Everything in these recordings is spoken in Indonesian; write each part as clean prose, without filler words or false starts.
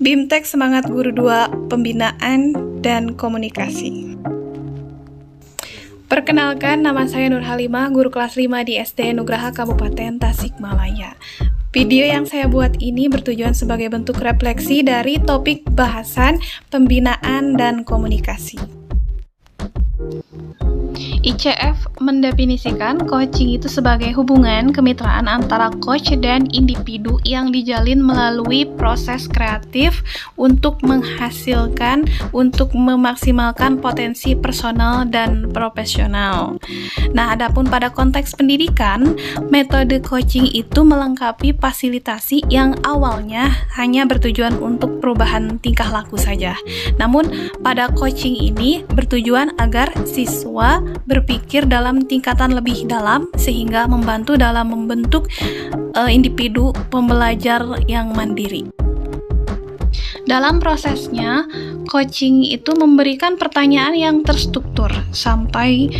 BIMTEK Semangat Guru 2 Pembinaan dan Komunikasi. Perkenalkan, nama saya Nur Halimah, guru kelas 5 di SD Nugraha Kabupaten Tasikmalaya. Video yang saya buat ini bertujuan sebagai bentuk refleksi dari topik bahasan pembinaan dan komunikasi. ICF mendefinisikan coaching itu sebagai hubungan kemitraan antara coach dan individu yang dijalin melalui proses kreatif untuk memaksimalkan potensi personal dan profesional. Nah, adapun pada konteks pendidikan, metode coaching itu melengkapi fasilitasi yang awalnya hanya bertujuan untuk perubahan tingkah laku saja. Namun, pada coaching ini bertujuan agar siswa berpikir dalam tingkatan lebih dalam sehingga membantu dalam membentuk individu pembelajar yang mandiri. Dalam prosesnya, coaching itu memberikan pertanyaan yang terstruktur sampai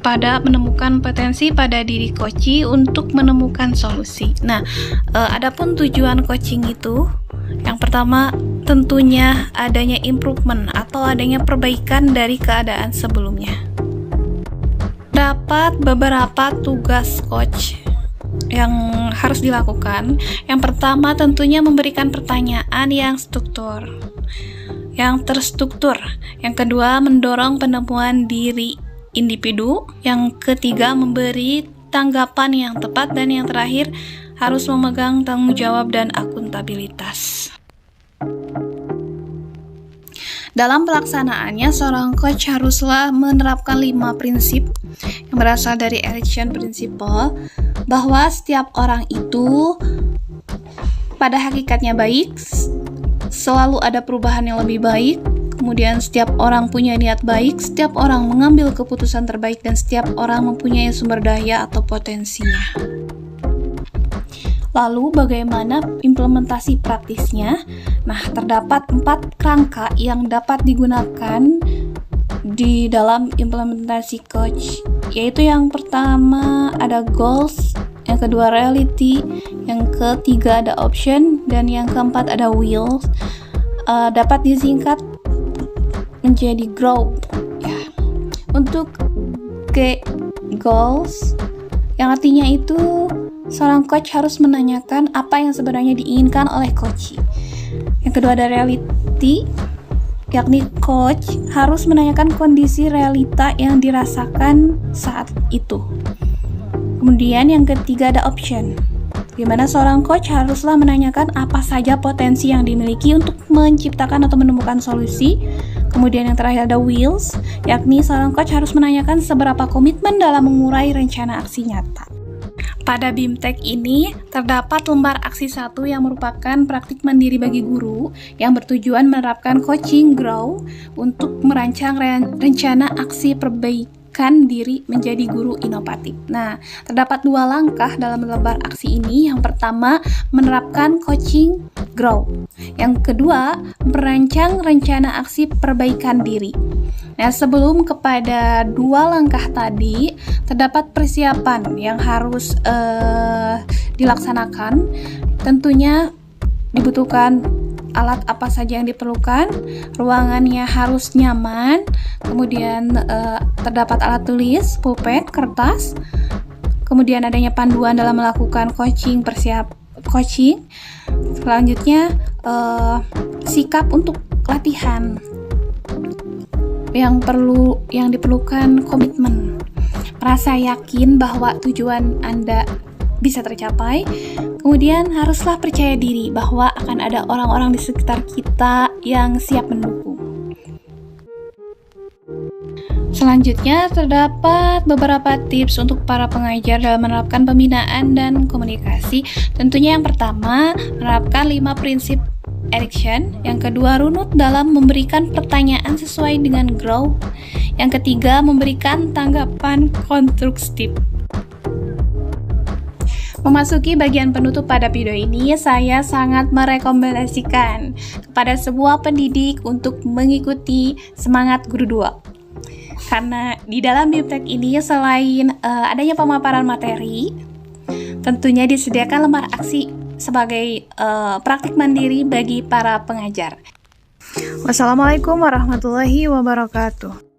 pada menemukan potensi pada diri coachee untuk menemukan solusi. Nah, adapun tujuan coaching itu, yang pertama tentunya adanya improvement atau adanya perbaikan dari keadaan sebelumnya. Dapat beberapa tugas coach yang harus dilakukan. Yang pertama tentunya memberikan pertanyaan yang terstruktur. Yang kedua, mendorong penemuan diri individu. Yang ketiga, memberi tanggapan yang tepat. Dan yang terakhir, harus memegang tanggung jawab dan akuntabilitas. Dalam pelaksanaannya, seorang coach haruslah menerapkan 5 prinsip yang berasal dari Erickson Principle, bahwa setiap orang itu pada hakikatnya baik, selalu ada perubahan yang lebih baik, kemudian setiap orang punya niat baik, setiap orang mengambil keputusan terbaik, dan setiap orang mempunyai sumber daya atau potensinya. Lalu bagaimana implementasi praktisnya? Nah, terdapat 4 kerangka yang dapat digunakan di dalam implementasi coach, yaitu yang pertama ada goals, yang kedua reality, yang ketiga ada option, dan yang keempat ada will. Dapat disingkat menjadi grow. Ya. Untuk goals, yang artinya itu seorang coach harus menanyakan apa yang sebenarnya diinginkan oleh coachee. Yang kedua ada reality, yakni coach harus menanyakan kondisi realita yang dirasakan saat itu. Kemudian yang ketiga ada option, di mana seorang coach haruslah menanyakan apa saja potensi yang dimiliki untuk menciptakan atau menemukan solusi. Kemudian yang terakhir ada wills, yakni seorang coach harus menanyakan seberapa komitmen dalam mengurai rencana aksi nyata. Pada BIMTEK ini, terdapat lembar aksi 1 yang merupakan praktik mandiri bagi guru yang bertujuan menerapkan coaching grow untuk merancang rencana aksi perbaikan diri menjadi guru inovatif. Nah, terdapat 2 langkah dalam lembar aksi ini. Yang pertama, menerapkan coaching grow. Yang kedua, merancang rencana aksi perbaikan diri. Nah, sebelum kepada 2 langkah tadi, terdapat persiapan yang harus dilaksanakan. Tentunya dibutuhkan alat apa saja yang diperlukan, ruangannya harus nyaman, kemudian terdapat alat tulis, pulpen, kertas, kemudian adanya panduan dalam melakukan coaching, coaching. Selanjutnya, sikap untuk latihan. Yang diperlukan komitmen, merasa yakin bahwa tujuan Anda bisa tercapai. Kemudian haruslah percaya diri bahwa akan ada orang-orang di sekitar kita yang siap mendukung. Selanjutnya terdapat beberapa tips untuk para pengajar dalam menerapkan pembinaan dan komunikasi. Tentunya yang pertama, menerapkan 5 prinsip Erickson. Yang kedua, runut dalam memberikan pertanyaan sesuai dengan grow. Yang ketiga, memberikan tanggapan konstruktif. Memasuki bagian penutup pada video ini, saya sangat merekomendasikan kepada semua pendidik untuk mengikuti Semangat Guru 2. Karena di dalam BIMTEK ini selain adanya pemaparan materi, tentunya disediakan lembar aksi sebagai praktik mandiri bagi para pengajar. Wassalamualaikum warahmatullahi wabarakatuh.